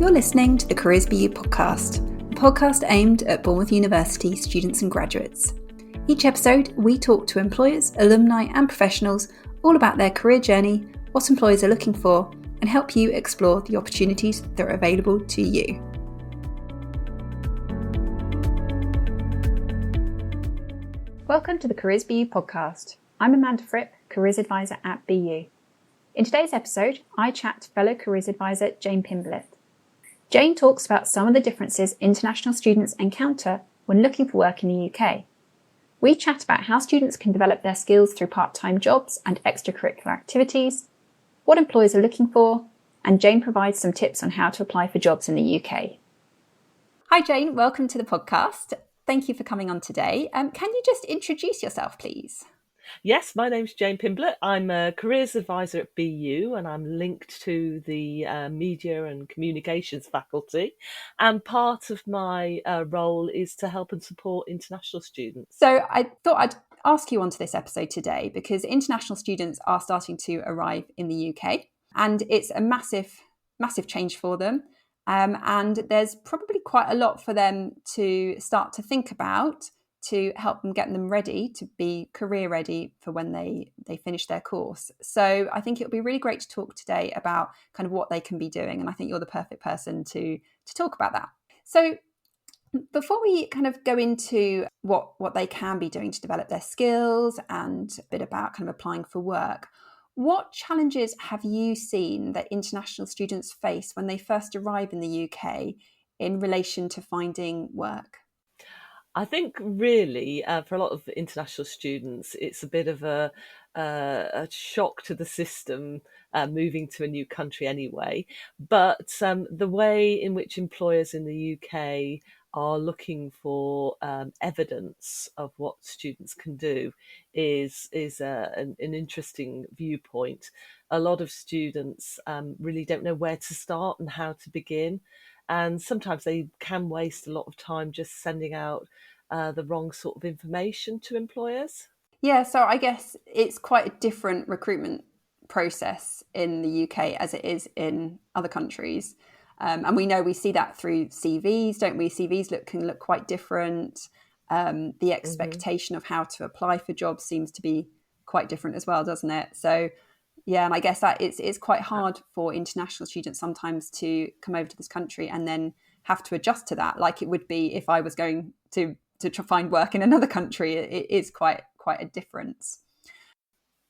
You're listening to the Careers podcast, a podcast aimed at Bournemouth University students and graduates. Each episode, we talk to employers, alumni and professionals all about their career journey, what employers are looking for, and help you explore the opportunities that are available to you. Welcome to the Careers podcast. I'm Amanda Fripp, Careers Advisor at BU. In today's episode, I chat to fellow Careers Advisor Jane Pimblett. Jane talks about some of the differences international students encounter when looking for work in the UK. We chat about how students can develop their skills through part-time jobs and extracurricular activities, what employers are looking for, and Jane provides some tips on how to apply for jobs in the UK. Hi Jane, welcome to the podcast. Thank you for coming on today. Can you just introduce yourself, please? Yes, my name's Jane Pimblett. I'm a Careers Advisor at BU and I'm linked to the Media and Communications faculty. And part of my role is to help and support international students. So I thought I'd ask you onto this episode today because international students are starting to arrive in the UK and it's a massive change for them. And there's probably quite a lot for them to start to think about to help them get them ready to be career ready for when they finish their course. So I think it'll be really great to talk today about kind of what they can be doing. And I think you're the perfect person to talk about that. So before we kind of go into what they can be doing to develop their skills and a bit about kind of applying for work, what challenges have you seen that international students face when they first arrive in the UK in relation to finding work? I think really for a lot of international students, it's a bit of a shock to the system moving to a new country anyway. But the way in which employers in the UK are looking for evidence of what students can do is an interesting viewpoint. A lot of students really don't know where to start and how to begin. And sometimes they can waste a lot of time just sending out the wrong sort of information to employers. Yeah, so I guess it's quite a different recruitment process in the UK as it is in other countries. And we see that through CVs, don't we? CVs can look quite different. The expectation of how to apply for jobs seems to be quite different as well, doesn't it? So yeah, and I guess that it's quite hard for international students sometimes to come over to this country and then have to adjust to that, like it would be if I was going to find work in another country. It is quite a difference.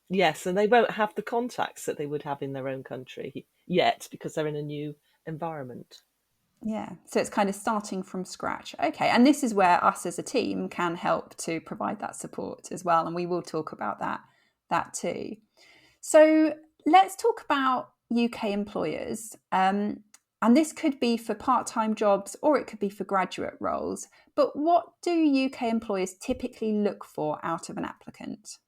Yes, and they won't have the contacts that they would have in their own country yet because they're in a new environment. Yeah, so it's kind of starting from scratch. Okay, and this is where us as a team can help to provide that support as well, and we will talk about that too. So let's talk about UK employers. And this could be for part-time jobs or it could be for graduate roles. But what do UK employers typically look for out of an applicant?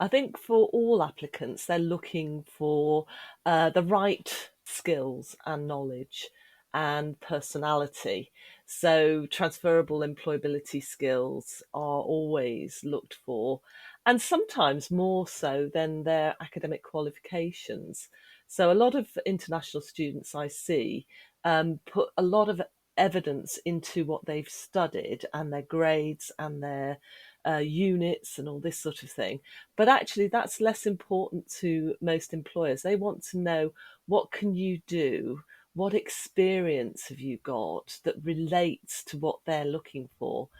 I think for all applicants, they're looking for the right skills and knowledge and personality. So transferable employability skills are always looked for, and sometimes more so than their academic qualifications. So a lot of international students I see put a lot of evidence into what they've studied and their grades and their units and all this sort of thing. But actually, that's less important to most employers. They want to know, what can you do? What experience have you got that relates to what they're looking for?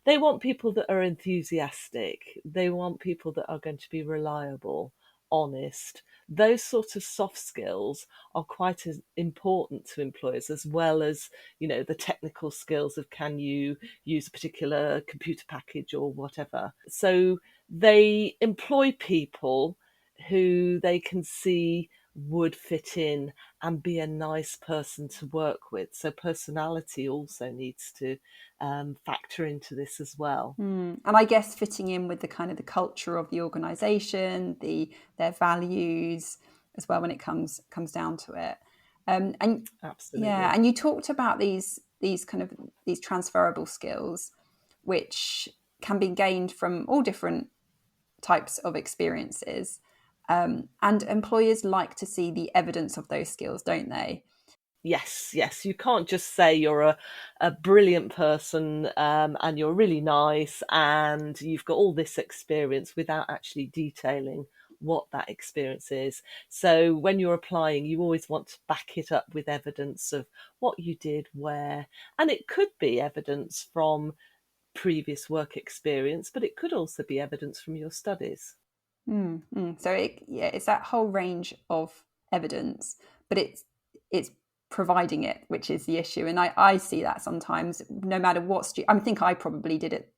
They want people that are enthusiastic. They want people that are going to be reliable, honest. Those sort of soft skills are quite as important to employers, as well as, the technical skills of, can you use a particular computer package or whatever. So they employ people who they can see would fit in and be a nice person to work with. So personality also needs to factor into this as well. And I guess fitting in with the kind of the culture of the organisation, their values as well when it comes down to it. And Absolutely. Yeah, and you talked about these transferable skills, which can be gained from all different types of experiences. And employers like to see the evidence of those skills, don't they? Yes, yes. You can't just say you're a brilliant person, and you're really nice and you've got all this experience without actually detailing what that experience is. So when you're applying, you always want to back it up with evidence of what you did, where, and it could be evidence from previous work experience, but it could also be evidence from your studies. So it's that whole range of evidence, but it's providing it, which is the issue. And I see that sometimes, no matter what I think I probably did it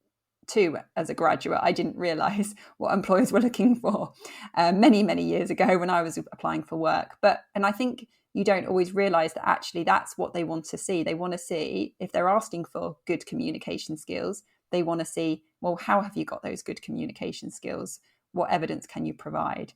too as a graduate. I didn't realise what employers were looking for many years ago when I was applying for work. And I think you don't always realise that actually that's what they want to see. They want to see, if they're asking for good communication skills, they want to see, well, how have you got those good communication skills? What evidence can you provide?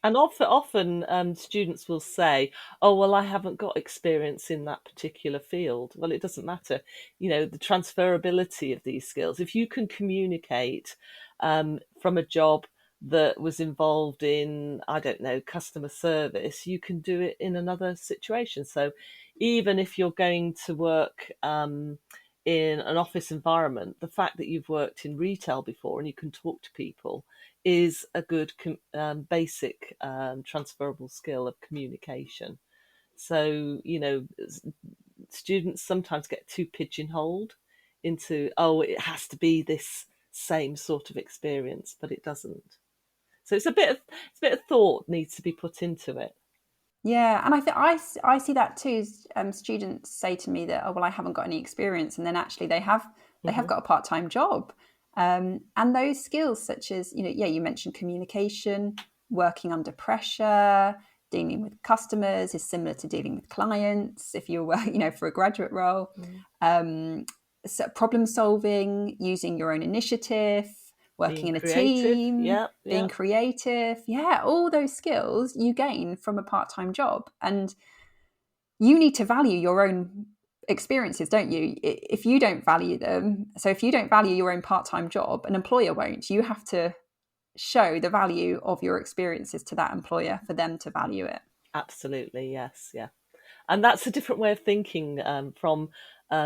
And often students will say, "Oh, well, I haven't got experience in that particular field." Well, it doesn't matter. You know, the transferability of these skills. If you can communicate from a job that was involved in, I don't know, customer service, you can do it in another situation. So even if you're going to work in an office environment, the fact that you've worked in retail before and you can talk to people is a good basic transferable skill of communication. So, you know, students sometimes get too pigeonholed into, oh, it has to be this same sort of experience, but it doesn't. So it's a bit of thought needs to be put into it. Yeah, and I see that too. Students say to me that, oh well, I haven't got any experience, and then actually they have Hmm. got a part-time job, and those skills such as, yeah, you mentioned communication, working under pressure, dealing with customers is similar to dealing with clients if you're for a graduate role. Mm. Um, so problem solving, using your own initiative, working Being in a creative, team, yeah, being yeah. creative. Yeah, all those skills you gain from a part-time job. And you need to value your own experiences, don't you? If you don't value them, so if you don't value your own part-time job, an employer won't. You have to show the value of your experiences to that employer for them to value it. Absolutely, yes, yeah. And that's a different way of thinking from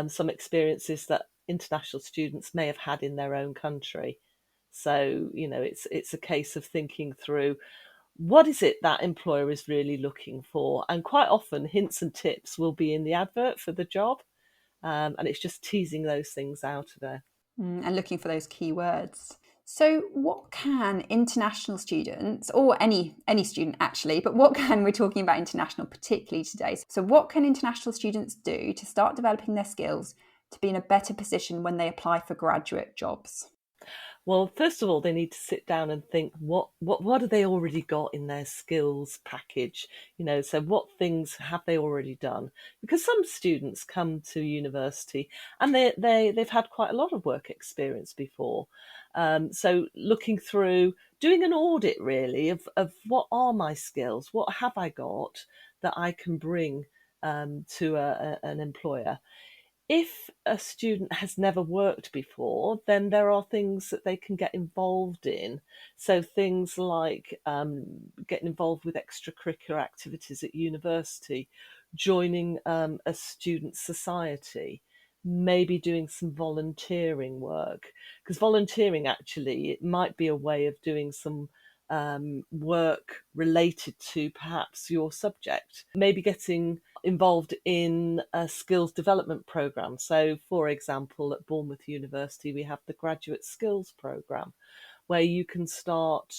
some experiences that international students may have had in their own country. So, you know, it's a case of thinking through what is it that employer is really looking for, and quite often hints and tips will be in the advert for the job, and it's just teasing those things out of there. And looking for those keywords. So, what can international students, or any student actually, but what can, we're talking about international particularly today? So, what can international students do to start developing their skills to be in a better position when they apply for graduate jobs? Well, first of all, they need to sit down and think what have they already got in their skills package? You know, so what things have they already done? Because some students come to university and they've had quite a lot of work experience before. So looking through, doing an audit really of what are my skills, what have I got that I can bring to an employer. If a student has never worked before, then there are things that they can get involved in. So things like getting involved with extracurricular activities at university, joining a student society, maybe doing some volunteering work. Because volunteering actually, it might be a way of doing some work related to perhaps your subject. Maybe getting involved in a skills development program. So, for example, at Bournemouth University, we have the Graduate Skills Program, where you can start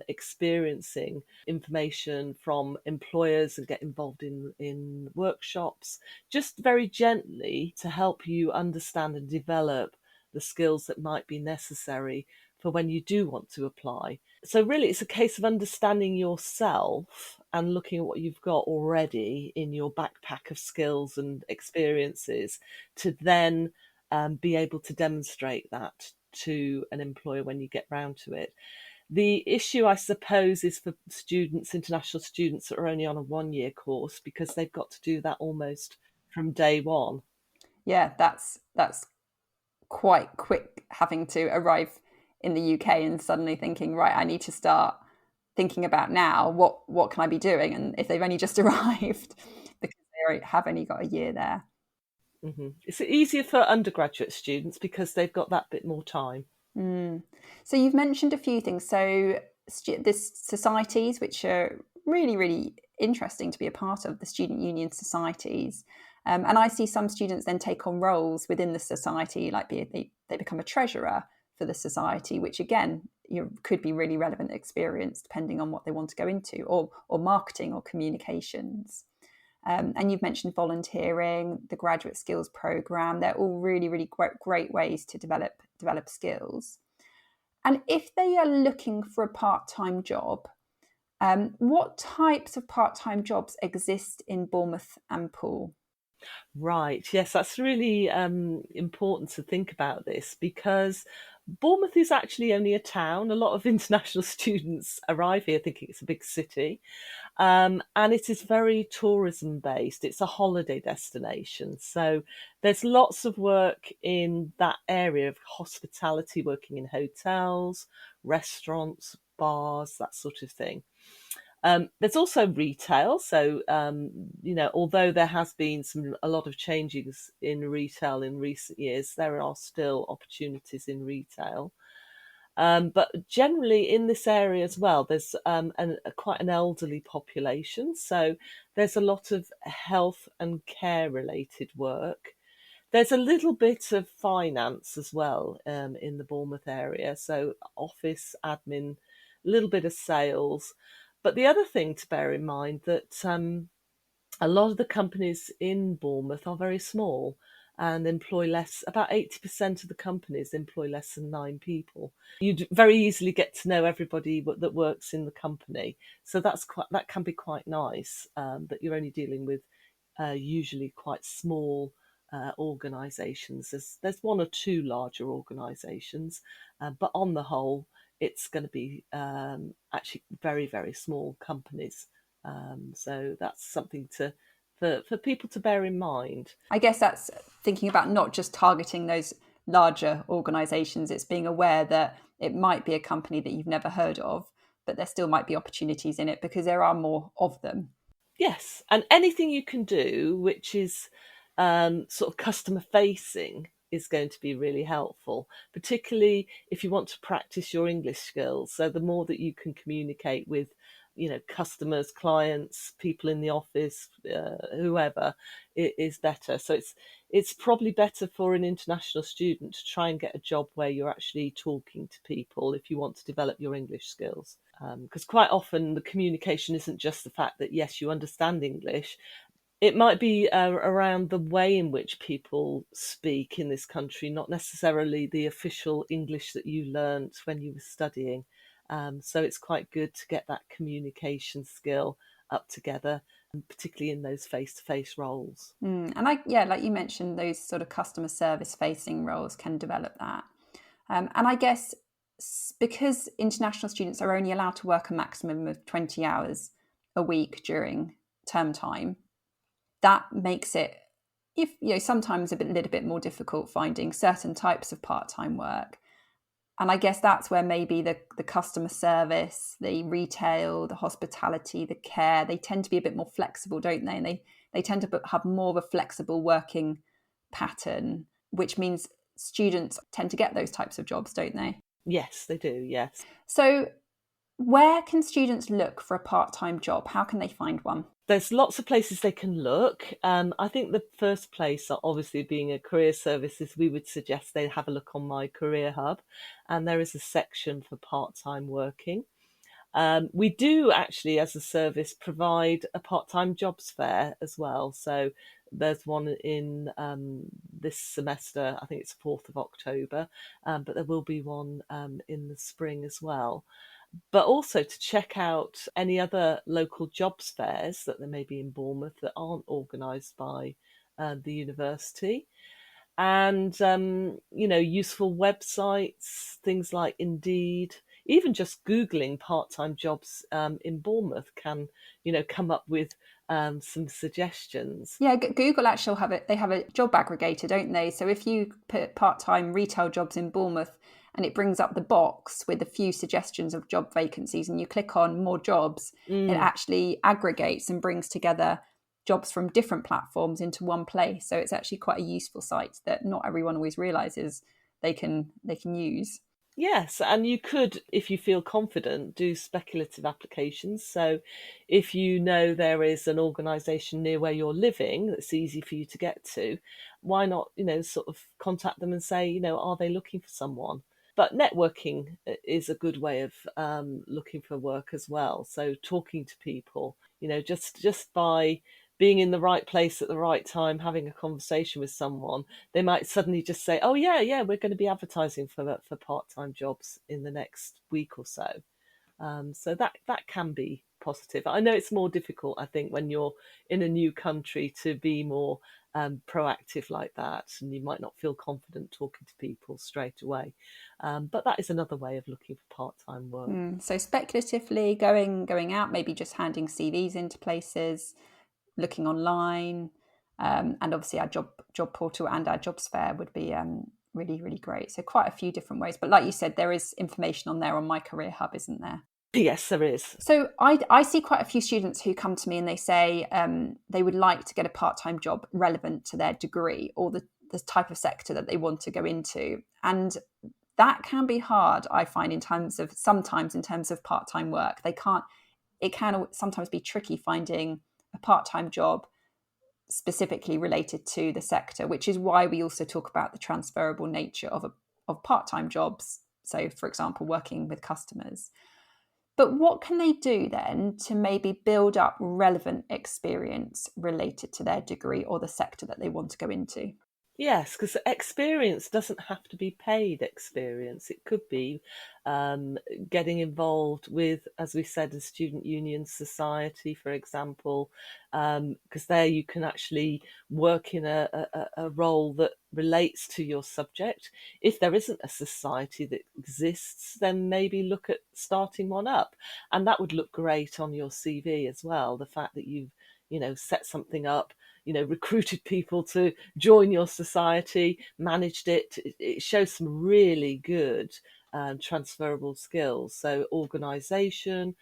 experiencing information from employers and get involved in workshops, just very gently to help you understand and develop the skills that might be necessary for when you do want to apply. So really it's a case of understanding yourself and looking at what you've got already in your backpack of skills and experiences to then be able to demonstrate that to an employer when you get round to it. The issue, I suppose, is for students, international students that are only on a 1 year course, because they've got to do that almost from day one. Yeah, that's quite quick, having to arrive in the UK and suddenly thinking, right, I need to start thinking about now what can I be doing, and if they've only just arrived because they have only got a year there. Mm-hmm. It's easier for undergraduate students because they've got that bit more time. So you've mentioned a few things. So this societies, which are really, really interesting to be a part of, the student union societies. And I see some students then take on roles within the society, like they become a treasurer for the society, which again, could be really relevant experience depending on what they want to go into, or marketing or communications. And you've mentioned volunteering, the graduate skills program. They're all really, really great ways to develop skills. And if they are looking for a part-time job, what types of part-time jobs exist in Bournemouth and Poole? Right. Yes, that's really important to think about this because Bournemouth is actually only a town. A lot of international students arrive here thinking it's a big city. And it is very tourism based. It's a holiday destination. So there's lots of work in that area of hospitality, working in hotels, restaurants, bars, that sort of thing. There's also retail. So, although there has been a lot of changes in retail in recent years, there are still opportunities in retail. But generally in this area as well, there's quite an elderly population. So there's a lot of health and care related work. There's a little bit of finance as well in the Bournemouth area. So office admin, a little bit of sales. But the other thing to bear in mind that a lot of the companies in Bournemouth are very small and employ less. About 80% of the companies employ less than 9 people. You'd very easily get to know everybody that works in the company. So that can be quite nice, that you're only dealing with usually quite small organisations. There's one or two larger organisations, but on the whole, it's going to be actually very, very small companies. So that's something for people to bear in mind. I guess that's thinking about not just targeting those larger organisations, it's being aware that it might be a company that you've never heard of, but there still might be opportunities in it because there are more of them. Yes, and anything you can do which is sort of customer facing is going to be really helpful, particularly if you want to practice your English skills. So the more that you can communicate with, customers, clients, people in the office, whoever, it is better. So it's probably better for an international student to try and get a job where you're actually talking to people if you want to develop your English skills. Because quite often the communication isn't just the fact that, yes, you understand English. It might be around the way in which people speak in this country, not necessarily the official English that you learnt when you were studying. So it's quite good to get that communication skill up together, and particularly in those face-to-face roles. And like you mentioned, those sort of customer service facing roles can develop that. And I guess because international students are only allowed to work a maximum of 20 hours a week during term time, that makes it, sometimes a little bit more difficult finding certain types of part-time work. And I guess that's where maybe the customer service, the retail, the hospitality, the care, they tend to be a bit more flexible, don't they? And they tend to have more of a flexible working pattern, which means students tend to get those types of jobs, don't they? Yes, they do, yes. So where can students look for a part-time job? How can they find one? There's lots of places they can look. I think the first place, obviously being a career services, we would suggest they have a look on My Career Hub, and there is a section for part-time working. We do actually, as a service, provide a part-time jobs fair as well. So there's one in this semester, I think it's 4th of October, but there will be one in the spring as well. But also to check out any other local jobs fairs that there may be in Bournemouth that aren't organised by the university. And, useful websites, things like Indeed, even just Googling part-time jobs in Bournemouth can, come up with some suggestions. Yeah, Google actually they have a job aggregator, don't they? So if you put part-time retail jobs in Bournemouth and it brings up the box with a few suggestions of job vacancies and you click on more jobs, it actually aggregates and brings together jobs from different platforms into one place. So it's actually quite a useful site that not everyone always realizes they can use. Yes, and you could, if you feel confident, do speculative applications. So if you know there is an organisation near where you're living that's easy for you to get to, why not, sort of contact them and say, are they looking for someone? But networking is a good way of looking for work as well. So talking to people, just by being in the right place at the right time, having a conversation with someone, they might suddenly just say, "Oh yeah, we're going to be advertising for part-time jobs in the next week or so." So that can be positive. I know it's more difficult, I think, when you're in a new country to be more proactive like that, and you might not feel confident talking to people straight away. But that is another way of looking for part-time work. So speculatively going out, maybe just handing CVs into places, looking online, and obviously our job portal and our jobs fair would be really, really great. So quite a few different ways. But like you said, there is information on there on My Career Hub, isn't there? Yes, there is. So I see quite a few students who come to me and they say they would like to get a part-time job relevant to their degree or the type of sector that they want to go into. And that can be hard, I find, sometimes in terms of part-time work. It can sometimes be tricky finding a part-time job specifically related to the sector, which is why we also talk about the transferable nature of part-time jobs. So, for example, working with customers. But what can they do then to maybe build up relevant experience related to their degree or the sector that they want to go into? Yes, because experience doesn't have to be paid experience. It could be getting involved with, as we said, a student union society, for example, because there you can actually work in a role that relates to your subject. If there isn't a society that exists, then maybe look at starting one up. And that would look great on your CV as well, the fact that you've, set something up, recruited people to join your society, managed it. It shows some really good transferable skills. So organisation,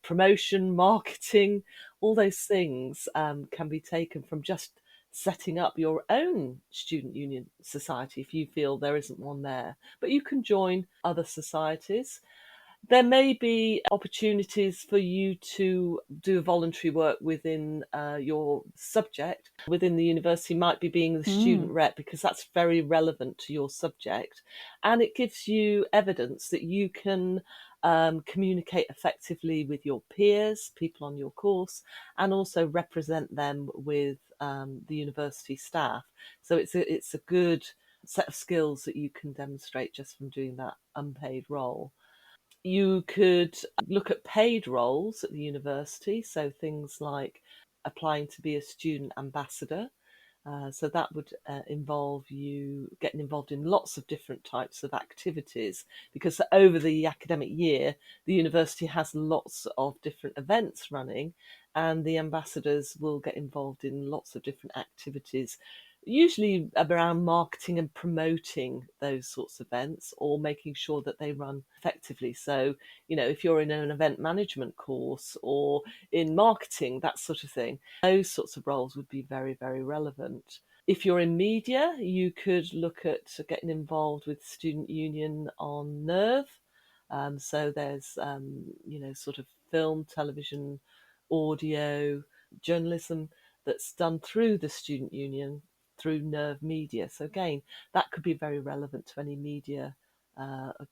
promotion, marketing, all those things can be taken from just setting up your own student union society if you feel there isn't one there. But you can join other societies. There may be opportunities for you to do voluntary work within your subject. Within the university might be being the student rep, because that's very relevant to your subject. And it gives you evidence that you can communicate effectively with your peers, people on your course, and also represent them with the university staff. So it's a good set of skills that you can demonstrate just from doing that unpaid role. You could look at paid roles at the university, so things like applying to be a student ambassador. So that would involve you getting involved in lots of different types of activities, because over the academic year, the university has lots of different events running, and the ambassadors will get involved in lots of different activities, usually around marketing and promoting those sorts of events, or making sure that they run effectively. So, if you're in an event management course or in marketing, that sort of thing, those sorts of roles would be very, very relevant. If you're in media, you could look at getting involved with student union on Nerve. So there's, sort of film, television, audio, journalism that's done through the student union, through Nerve Media. So again, that could be very relevant to any media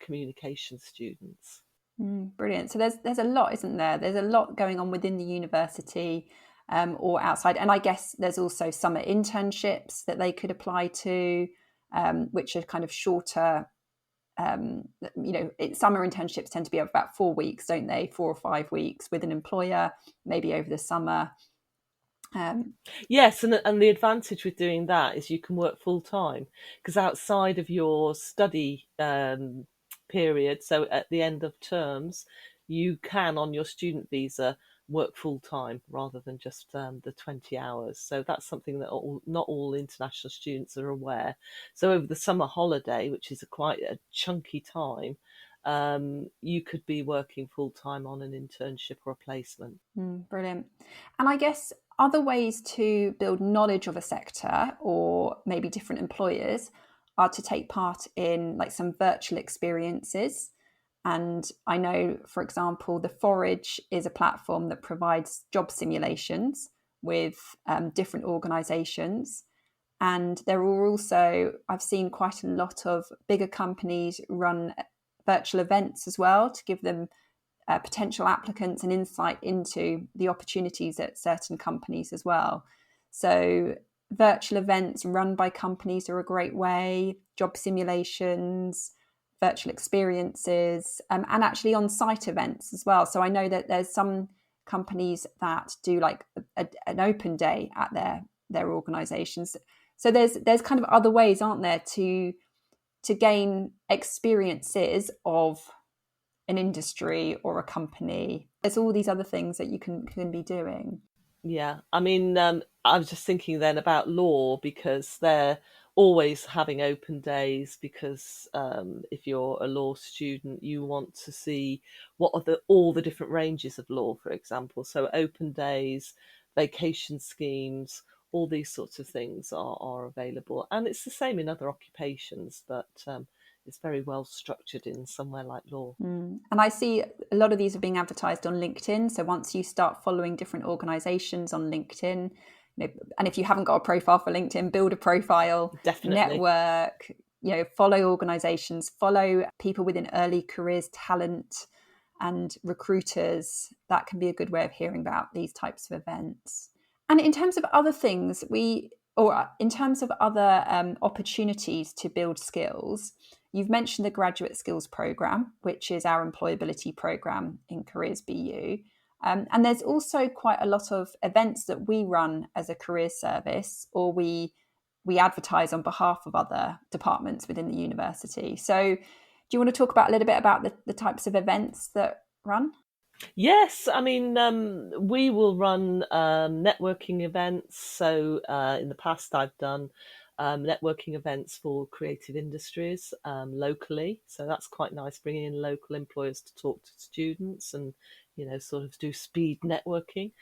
communication students. Brilliant. So there's a lot, isn't there? There's a lot going on within the university or outside. And I guess there's also summer internships that they could apply to, which are kind of shorter. Summer internships tend to be about 4 weeks, don't they? 4 or 5 weeks with an employer, maybe over the summer. Yes, and the advantage with doing that is you can work full time, because outside of your study period, so at the end of terms, you can, on your student visa, work full time rather than just the 20 hours. So that's something that not all international students are aware. So over the summer holiday, which is quite a chunky time, you could be working full time on an internship or a placement. Brilliant. And I guess other ways to build knowledge of a sector or maybe different employers are to take part in like some virtual experiences. And I know, for example, the Forage is a platform that provides job simulations with different organisations. And there are also, I've seen quite a lot of bigger companies run virtual events as well to give them potential applicants an insight into the opportunities at certain companies as well. So virtual events run by companies are a great way, job simulations, virtual experiences, and actually on-site events as well. So I know that there's some companies that do like an open day at their organizations. So there's kind of other ways, aren't there, to gain experiences of an industry or a company. There's all these other things that you can be doing. Yeah, I mean, I was just thinking then about law because they're always having open days because if you're a law student, you want to see what are all the different ranges of law, for example. So open days, vacation schemes, all these sorts of things are available. And it's the same in other occupations, but it's very well structured in somewhere like law. And I see a lot of these are being advertised on LinkedIn. So once you start following different organizations on LinkedIn, and if you haven't got a profile for LinkedIn, build a profile, Definitely. network, follow organizations, follow people within early careers, talent and recruiters. That can be a good way of hearing about these types of events. And in terms of other things, in terms of other opportunities to build skills, you've mentioned the Graduate Skills Programme, which is our employability programme in Careers BU. And there's also quite a lot of events that we run as a career service, or we advertise on behalf of other departments within the university. So do you want to talk about a little bit about the types of events that run? Yes, I mean, we will run networking events. So in the past, I've done networking events for creative industries locally. So that's quite nice, bringing in local employers to talk to students and, sort of do speed networking.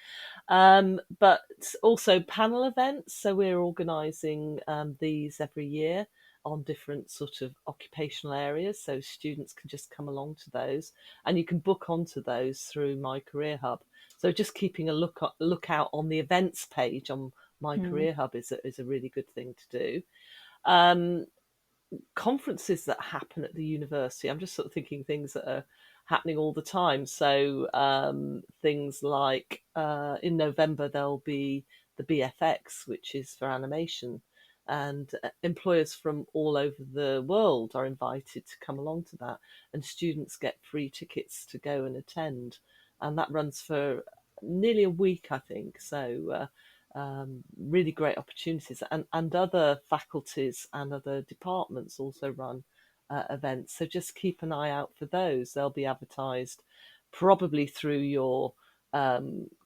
But also panel events. So we're organising these every year on different sort of occupational areas. So students can just come along to those and you can book onto those through My Career Hub. So just keeping a lookout on the events page on My Career Hub is a really good thing to do. Conferences that happen at the university, I'm just sort of thinking things that are happening all the time. So things like in November there'll be the BFX, which is for animation, and employers from all over the world are invited to come along to that, and students get free tickets to go and attend, and that runs for nearly a week, I think. So really great opportunities, and other faculties and other departments also run events. So just keep an eye out for those. They'll be advertised probably through your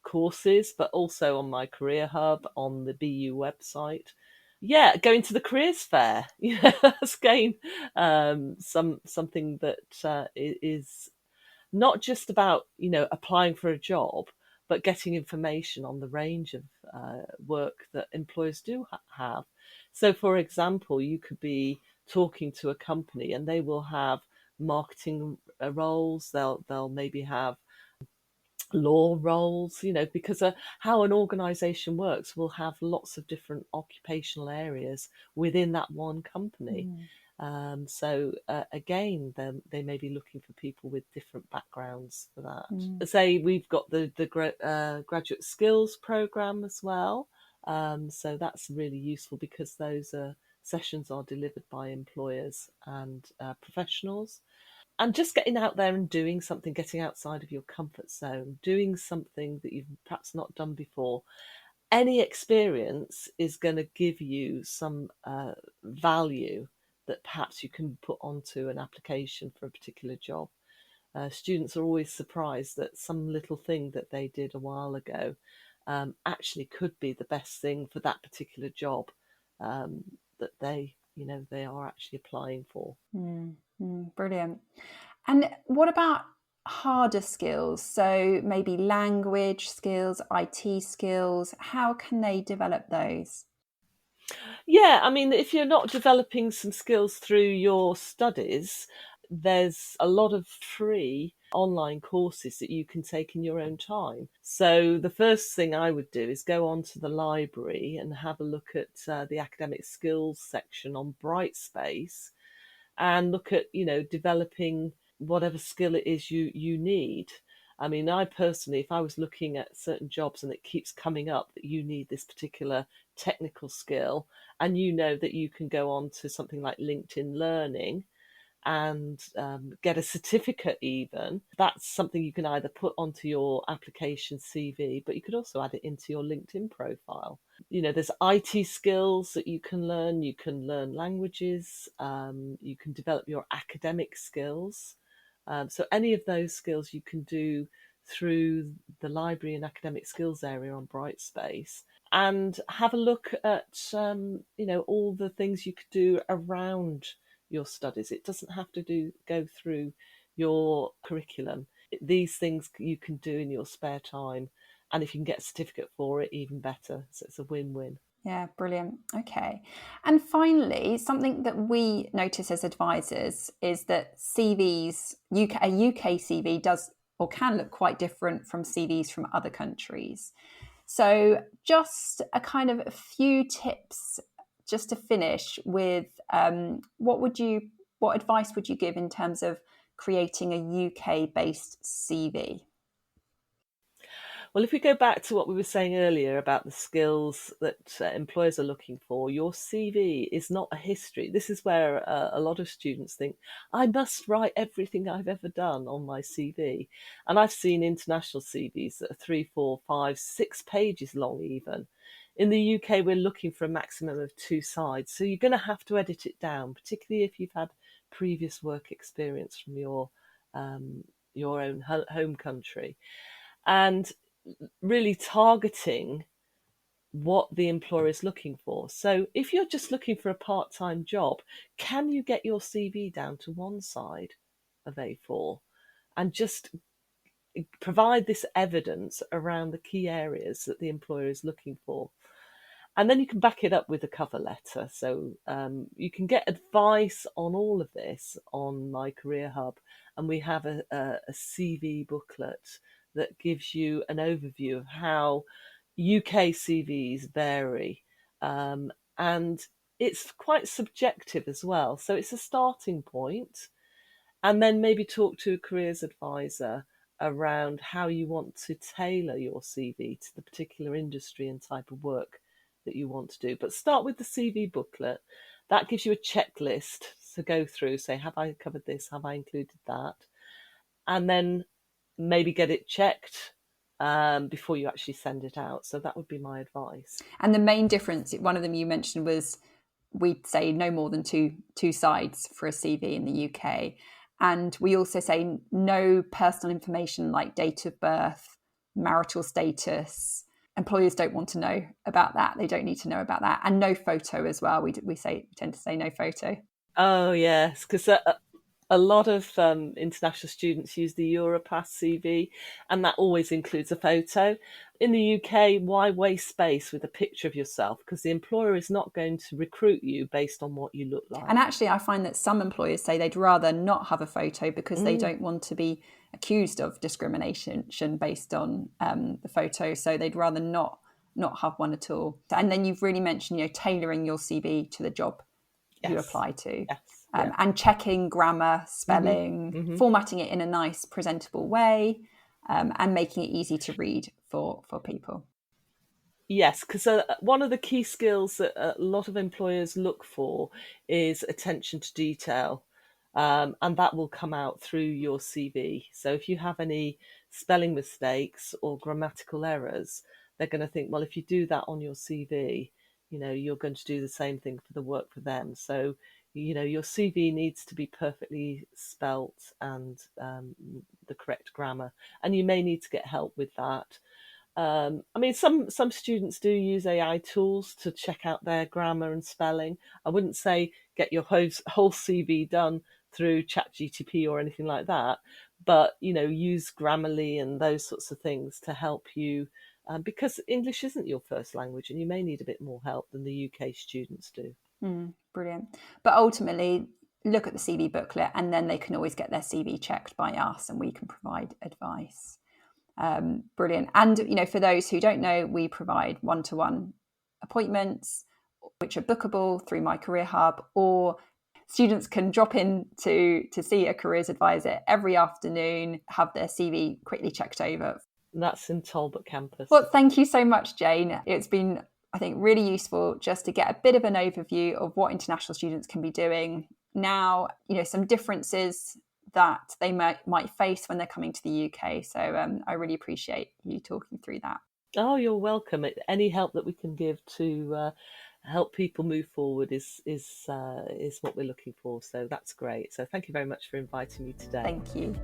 courses, but also on My Career Hub, on the BU website. Yeah, going to the careers fair. That's again something that is not just about applying for a job, but getting information on the range of work that employers do have. So, for example, you could be talking to a company and they will have marketing roles. They'll maybe have law roles, because how an organization works will have lots of different occupational areas within that one company. So again, they may be looking for people with different backgrounds for that. Say we've got the graduate skills program as well. So that's really useful because those sessions are delivered by employers and professionals. And just getting out there and doing something, getting outside of your comfort zone, doing something that you've perhaps not done before. Any experience is going to give you some value that perhaps you can put onto an application for a particular job. Students are always surprised that some little thing that they did a while ago actually could be the best thing for that particular job that they are actually applying for. Brilliant. And what about harder skills, so maybe language skills, IT skills, how can they develop those? Yeah, I mean, if you're not developing some skills through your studies, there's a lot of free online courses that you can take in your own time. So the first thing I would do is go onto the library and have a look at the academic skills section on Brightspace and look at, developing whatever skill it is you need. I mean, I personally, if I was looking at certain jobs and it keeps coming up that you need this particular technical skill, and that you can go on to something like LinkedIn Learning and get a certificate even, that's something you can either put onto your application CV, but you could also add it into your LinkedIn profile. There's IT skills that you can learn languages, you can develop your academic skills. So any of those skills you can do through the library and academic skills area on Brightspace, and have a look at all the things you could do around your studies. It doesn't have to go through your curriculum. These things you can do in your spare time, and if you can get a certificate for it, even better. So it's a win-win. Yeah, brilliant. Okay. And finally, something that we notice as advisors is that CVs, a UK CV does or can look quite different from CVs from other countries. So just a kind of a few tips just to finish with, what advice would you give in terms of creating a UK based CV? Well, if we go back to what we were saying earlier about the skills that employers are looking for, your CV is not a history. This is where a lot of students think, I must write everything I've ever done on my CV. And I've seen international CVs that are 3, 4, 5, 6 pages long even. In the UK, we're looking for a maximum of 2 sides. So you're going to have to edit it down, particularly if you've had previous work experience from your own home country. And really targeting what the employer is looking for. So if you're just looking for a part-time job, can you get your CV down to one side of A4 and just provide this evidence around the key areas that the employer is looking for? And then you can back it up with a cover letter. So you can get advice on all of this on my Career Hub. And we have a CV booklet that gives you an overview of how UK CVs vary. And it's quite subjective as well. So it's a starting point. And then maybe talk to a careers advisor around how you want to tailor your CV to the particular industry and type of work that you want to do. But start with the CV booklet. That gives you a checklist to go through, say, have I covered this? Have I included that? And then maybe get it checked before you actually send it out. So that would be my advice. And the main difference, one of them you mentioned, was we'd say no more than two sides for a CV in the UK. And we also say no personal information like date of birth, marital status. Employers don't want to know about that. They don't need to know about that. And no photo as well. We tend to say no photo. Oh, yes, because a lot of international students use the Europass CV, and that always includes a photo. In the UK, why waste space with a picture of yourself? Because the employer is not going to recruit you based on what you look like. And actually, I find that some employers say they'd rather not have a photo because they don't want to be accused of discrimination based on the photo. So they'd rather not have one at all. And then you've really mentioned, tailoring your CV to the job you apply to. Yes. Yeah. And checking grammar, spelling, formatting it in a nice, presentable way, and making it easy to read for people. Yes, because one of the key skills that a lot of employers look for is attention to detail, and that will come out through your CV. So if you have any spelling mistakes or grammatical errors, they're going to think, well, if you do that on your CV, you're going to do the same thing for the work for them. So, your CV needs to be perfectly spelt and the correct grammar, and you may need to get help with that. I mean, some students do use AI tools to check out their grammar and spelling. I wouldn't say get your whole CV done through ChatGTP or anything like that, but use Grammarly and those sorts of things to help you, because English isn't your first language, and you may need a bit more help than the UK students do. Brilliant. But ultimately, look at the CV booklet, and then they can always get their CV checked by us, and we can provide advice. Brilliant. And for those who don't know, we provide one-to-one appointments which are bookable through My Career Hub, or students can drop in to see a careers advisor every afternoon, have their CV quickly checked over. That's in Talbot campus. Well, thank you so much, Jane. It's been, I think, really useful just to get a bit of an overview of what international students can be doing now, some differences that they might face when they're coming to the UK. So I really appreciate you talking through that. Oh, you're welcome. Any help that we can give to help people move forward is what we're looking for. So that's great. So thank you very much for inviting me today. Thank you.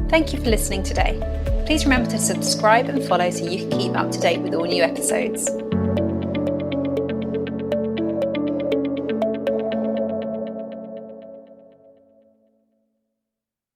Thank you for listening today. Please remember to subscribe and follow so you can keep up to date with all new episodes.